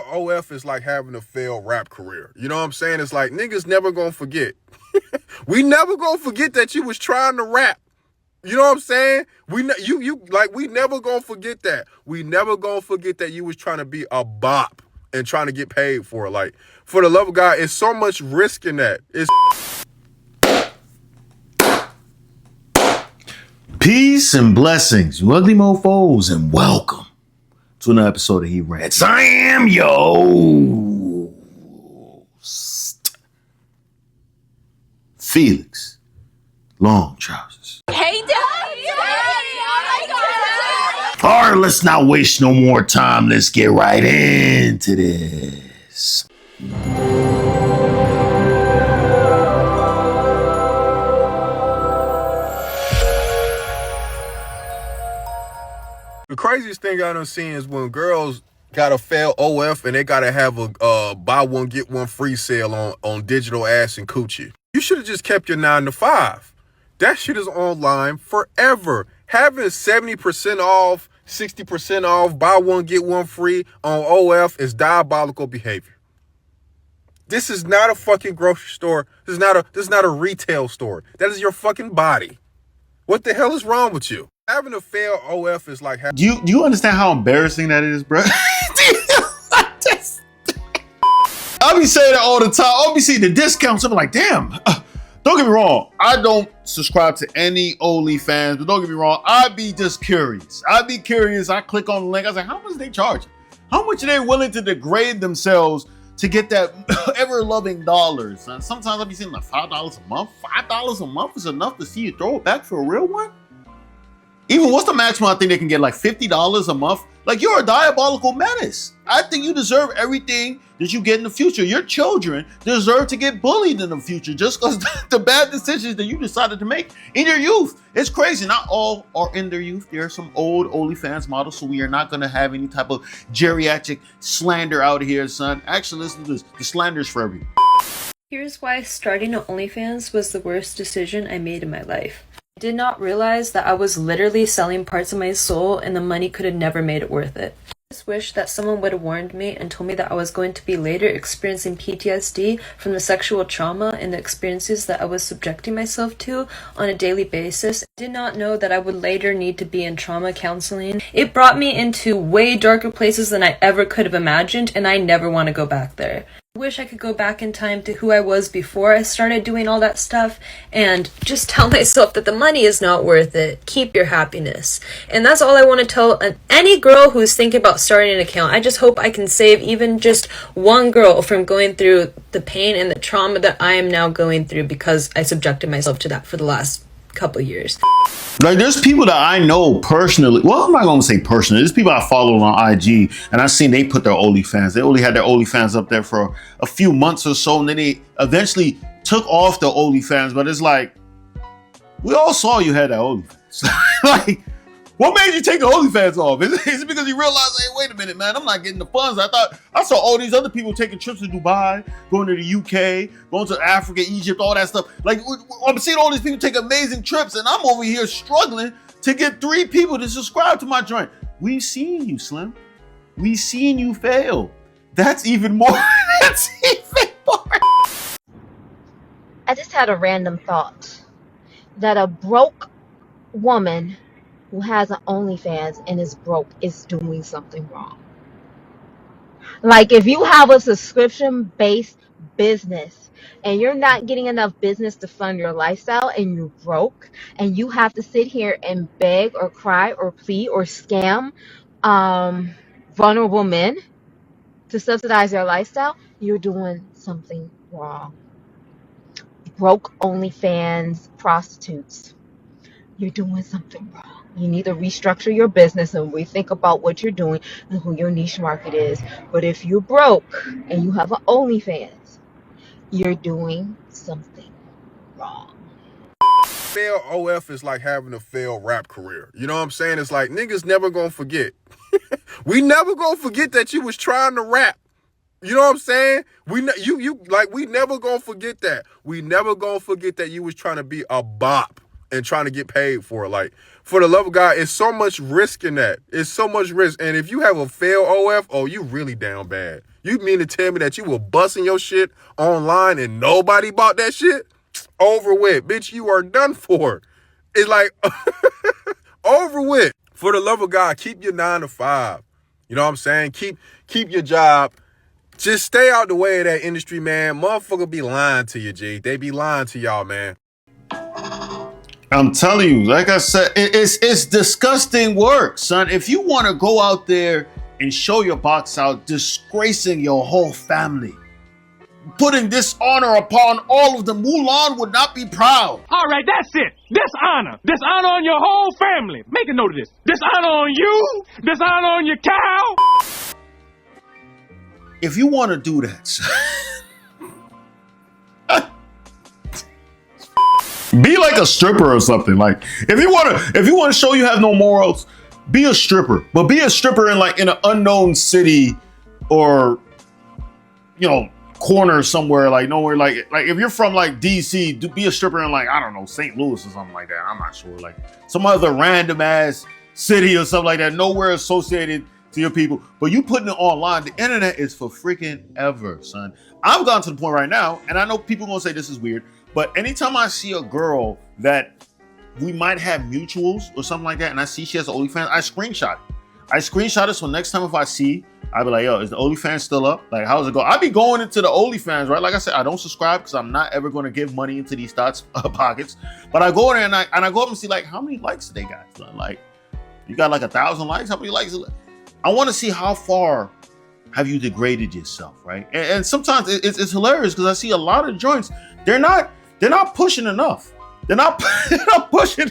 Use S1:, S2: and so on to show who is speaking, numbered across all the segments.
S1: failed OF is like having a failed rap career. You know what I'm saying? It's like niggas never gonna forget. We never gonna forget that you was trying to rap. You know what I'm saying? We never gonna forget that. We never gonna forget that you was trying to be a bop and trying to get paid for it. Like, for the love of God, it's so much risk in that. It's
S2: peace and blessings, you ugly mofos, and welcome to another episode of He Rants. I am yo Felix Long Trousers.
S3: Hey, Daddy!
S2: All right, let's not waste no more time. Let's get right into this.
S1: the craziest thing I done seen is when girls gotta fail OF and they gotta have a buy one get one free sale on digital ass and coochie. You should have just kept your 9 to 5. That shit is online forever. Having 70% off, 60% off, buy one get one free on OF is diabolical behavior. This is not a fucking grocery store. This is not a retail store. That is your fucking body. What the hell is wrong with you? Having a failed OF is like
S2: Do you understand how embarrassing that is, bro? I'll be saying that all the time. I'll be seeing the discounts. I'm like, damn. Don't get me wrong. I don't subscribe to any OnlyFans, but don't get me wrong. I'd be just curious. I click on the link. I was like, how much are they charging? How much are they willing to degrade themselves to get that ever-loving dollars? Sometimes I'll be seeing like $5 a month. $5 a month is enough to see you throw it back for a real one? Even what's the maximum I think they can get? Like $50 a month? Like, you're a diabolical menace. I think you deserve everything that you get in the future. Your children deserve to get bullied in the future just because the bad decisions that you decided to make in your youth. It's crazy. Not all are in their youth. There are some old OnlyFans models, so we are not going to have any type of geriatric slander out here, son. Actually, listen to this. The slander's for everyone.
S4: Here's why starting an OnlyFans was the worst decision I made in my life. I did not realize that I was literally selling parts of my soul and the money could have never made it worth it. I just wish that someone would have warned me and told me that I was going to be later experiencing PTSD from the sexual trauma and the experiences that I was subjecting myself to on a daily basis. I did not know that I would later need to be in trauma counseling. It brought me into way darker places than I ever could have imagined, and I never want to go back there. I wish I could go back in time to who I was before I started doing all that stuff and just tell myself that the money is not worth it. Keep your happiness. And that's all I want to tell any girl who's thinking about starting an account. I just hope I can save even just one girl from going through the pain and the trauma that I am now going through because I subjected myself to that for the last couple years.
S2: Like, there's people that I know personally. Well, I'm not going to say personally. There's people I follow on IG, and I've seen they put their OnlyFans. They only had their OnlyFans up there for a few months or so, and then they eventually took off the OnlyFans. But it's like, we all saw you had that OnlyFans. Like, what made you take the OnlyFans off? Is it because you realized, hey, wait a minute, man, I'm not getting the funds? I saw all these other people taking trips to Dubai, going to the UK, going to Africa, Egypt, all that stuff. Like, I'm seeing all these people take amazing trips, and I'm over here struggling to get 3 people to subscribe to my joint. We've seen you, Slim. We've seen you fail. That's even more. That's even more.
S3: I just had a random thought that a broke woman who has an OnlyFans and is broke is doing something wrong. Like, if you have a subscription-based business and you're not getting enough business to fund your lifestyle and you're broke and you have to sit here and beg or cry or plead or scam vulnerable men to subsidize your lifestyle, you're doing something wrong. Broke OnlyFans prostitutes, you're doing something wrong. You need to restructure your business and rethink about what you're doing and who your niche market is. But if you're broke and you have an OnlyFans, you're doing something wrong.
S1: failed OF is like having a failed rap career. You know what I'm saying? It's like niggas never gonna forget. We never gonna forget that you was trying to rap. You know what I'm saying? We never gonna forget that. We never gonna forget that you was trying to be a bop and trying to get paid for it. Like, For the love of God, it's so much risk in that. It's so much risk. And if you have a failed OF, oh, you really down bad. You mean to tell me that you were busting your shit online and nobody bought that shit? Over with. Bitch, you are done for. It's like, over with. For the love of God, keep your 9 to 5. You know what I'm saying? Keep your job. Just stay out the way of that industry, man. Motherfucker be lying to you, G. They be lying to y'all, man.
S2: I'm telling you, like I said, it's disgusting work, son. If you want to go out there and show your box out, disgracing your whole family, putting dishonor upon all of them, Mulan would not be proud.
S5: All right, that's it. Dishonor. Dishonor on your whole family. Make a note of this. Dishonor on you. Dishonor on your cow.
S2: If you want to do that, son, be like a stripper or something. Like if you want to show you have no morals, be a stripper. But be a stripper in an unknown city or corner somewhere, like nowhere, like if you're from DC, be a stripper in I don't know, St. Louis or something like that. I'm not sure, like some other random ass city or something like that, nowhere associated to your people. But you putting it online, the internet is for freaking ever, son. I've gotten to the point right now, and I know people gonna say this is weird, but anytime I see a girl that we might have mutuals or something like that, and I see she has an OnlyFans, I screenshot it. So next time if I see, I'll be like, yo, is the OnlyFans still up? Like, how's it go? I be going into the OnlyFans, right? Like I said, I don't subscribe because I'm not ever going to give money into these thoughts pockets. But I go in there and I go up and see how many likes they got. Like, you got 1,000 likes? How many likes? I want to see how far have you degraded yourself, right? And sometimes it's hilarious because I see a lot of joints. They're not pushing enough. They're not pushing.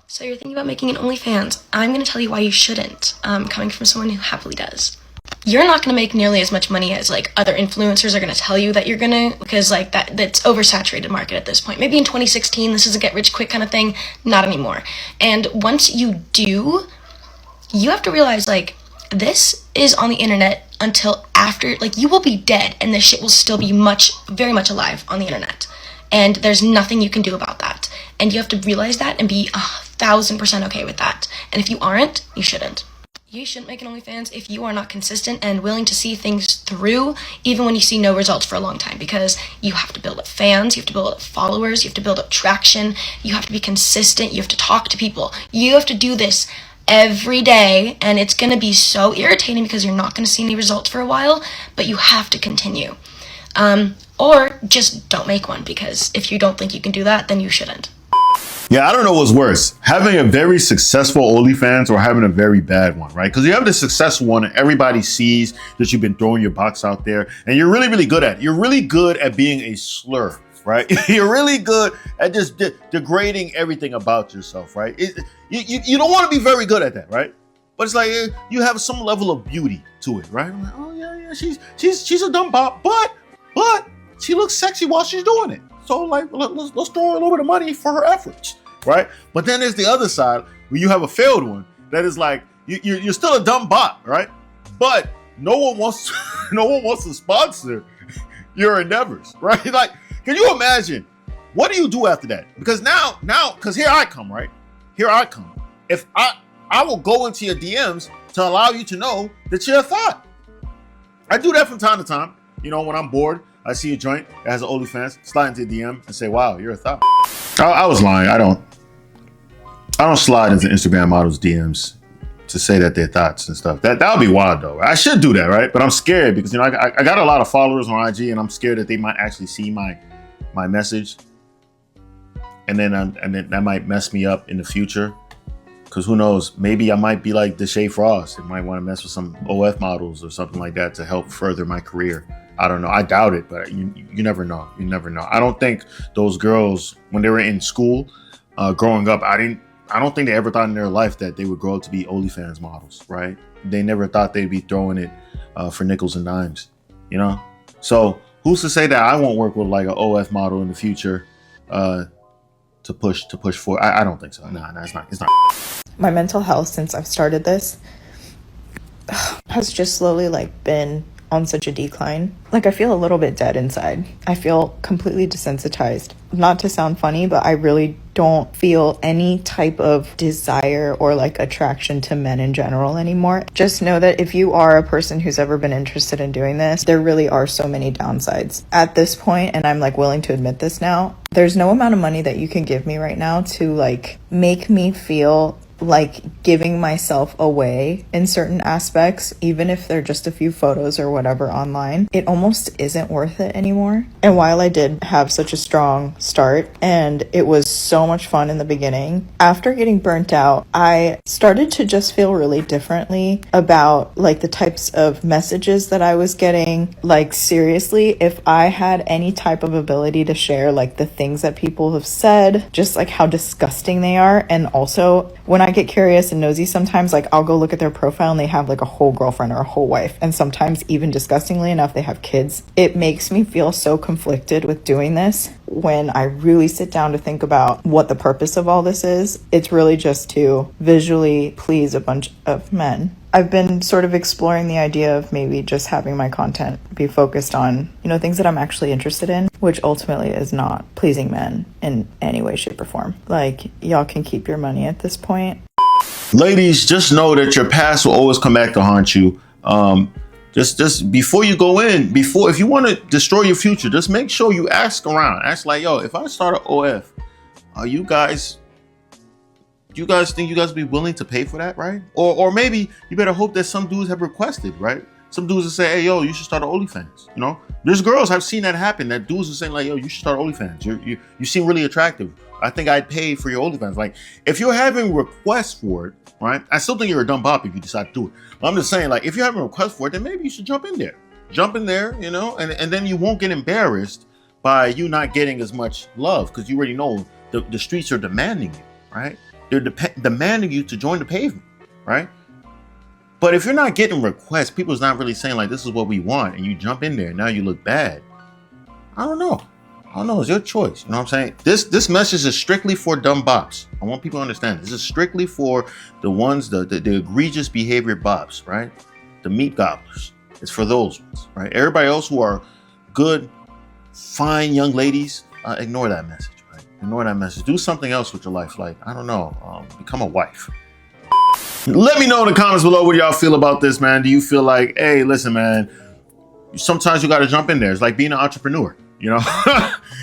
S6: So you're thinking about making an OnlyFans. I'm going to tell you why you shouldn't, coming from someone who happily does. You're not going to make nearly as much money as other influencers are going to tell you that you're going to, because that's oversaturated market at this point. Maybe in 2016, this is a get rich quick kind of thing. Not anymore. And once you do, you have to realize this is on the internet until after, you will be dead and this shit will still be very much alive on the internet. And there's nothing you can do about that. And you have to realize that and be 1,000% okay with that. And if you aren't, you shouldn't. You shouldn't make an OnlyFans if you are not consistent and willing to see things through, even when you see no results for a long time, because you have to build up fans, you have to build up followers, you have to build up traction, you have to be consistent, you have to talk to people. You have to do this every day, and it's going to be so irritating because you're not going to see any results for a while, but you have to continue. Or just don't make one, because if you don't think you can do that, then you shouldn't.
S2: Yeah, I don't know what's worse, having a very successful OnlyFans or having a very bad one, right? Because you have the successful one and everybody sees that you've been throwing your box out there and you're really, really good at it. You're really good at being a slur, right? You're really good at just degrading everything about yourself, right? You don't want to be very good at that, right? But it's you have some level of beauty to it, right? I'm like, oh yeah, she's a dumb bop, but she looks sexy while she's doing it. So let's throw her a little bit of money for her efforts, right? But then there's the other side where you have a failed one that is you're still a dumb bot, right? But no one wants to sponsor your endeavors, right? Can you imagine? What do you do after that? Because now, because here I come, right? Here I come. If I will go into your DMs to allow you to know that you're a thought. I do that from time to time. When I'm bored, I see a joint that has an OnlyFans, slide into the DM and say, wow, you're a thought. I was lying. I don't slide into Instagram models' DMs to say that they're thoughts and stuff. That would be wild though. I should do that, right? But I'm scared because I got a lot of followers on IG and I'm scared that they might actually see my message. And then that might mess me up in the future. Because who knows, maybe I might be like Deshae Frost and might want to mess with some OF models or something like that to help further my career. I don't know. I doubt it, but you never know. You never know. I don't think those girls, when they were in school, growing up, I don't think they ever thought in their life that they would grow up to be OnlyFans models, right? They never thought they'd be throwing it for nickels and dimes, So who's to say that I won't work with an OF model in the future to push for? I don't think so. Nah, it's not.
S7: My mental health since I've started this has just slowly been on such a decline. I feel a little bit dead inside. I feel completely desensitized. Not to sound funny, but I really don't feel any type of desire or like attraction to men in general anymore. Just know that if you are a person who's ever been interested in doing this, there really are so many downsides. At this point, and I'm like willing to admit this now, there's no amount of money that you can give me right now to like make me feel like giving myself away in certain aspects, even if they're just a few photos or whatever online. It almost isn't worth it anymore. And while I did have such a strong start and it was so much fun in the beginning, after getting burnt out, I started to just feel really differently about like the types of messages that I was getting. Like seriously, if I had any type of ability to share like the things that people have said, just like how disgusting they are. And also when I get curious and nosy sometimes, like I'll go look at their profile and they have like a whole girlfriend or a whole wife, and sometimes even disgustingly enough they have kids. It makes me feel so conflicted with doing this. When I really sit down to think about what the purpose of all this is, it's really just to visually please a bunch of men. I've been sort of exploring the idea of maybe just having my content be focused on, you know, things that I'm actually interested in, which ultimately is not pleasing men in any way, shape, or form. Like, y'all can keep your money at this point.
S2: Ladies, just know that your past will always come back to haunt you. Just before you go in, if you want to destroy your future, just make sure you ask around. Ask like, yo, if I start an OF, are you guys think you guys would be willing to pay for that, right? Or maybe you better hope that some dudes have requested, right? Some dudes will say, hey, yo, you should start an OnlyFans. You know, there's girls I've seen that happen. That dudes are saying like, yo, you should start OnlyFans. You seem really attractive. I think I'd pay for your OnlyFans. Like, if you're having requests for it, right? I still think you're a dumb bop if you decide to do it. But I'm just saying, like, if you're having a request for it, then maybe you should jump in there. Jump in there, you know, and then you won't get embarrassed by you not getting as much love because you already know the streets are demanding you, right? They're demanding you to join the pavement, right? But if you're not getting requests, people's not really saying like, this is what we want, and you jump in there, now you look bad. I don't know. It's your choice. You know what I'm saying? This message is strictly for dumb bops. I want people to understand this is strictly for the ones, the egregious behavior bops, right? The meat gobblers. It's for those ones, right? Everybody else who are good, fine young ladies, ignore that message. Ignore that message. Do something else with your life. Like, I don't know, become a wife. Let me know in the comments below what y'all feel about this, man. Do you feel like, hey, listen, man, sometimes you got to jump in there. It's like being an entrepreneur, you know?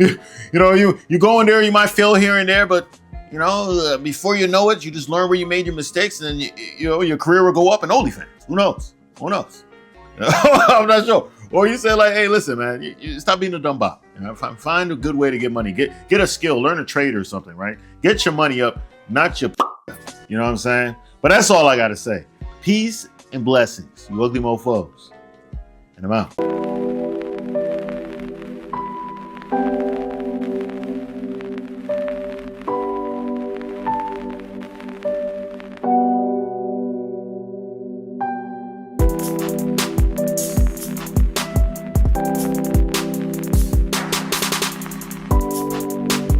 S2: you go in there, you might fail here and there, but, you know, before you know it, you just learn where you made your mistakes, and then, you know, your career will go up in OnlyFans. Who knows? I'm not sure. Or you say like, hey, listen, man, you stop being a dumb bop. You know, find a good way to get money. Get a skill, learn a trade or something, right? Get your money up, not your, you know what I'm saying? But that's all I got to say. Peace and blessings, you ugly mofos. And I'm out.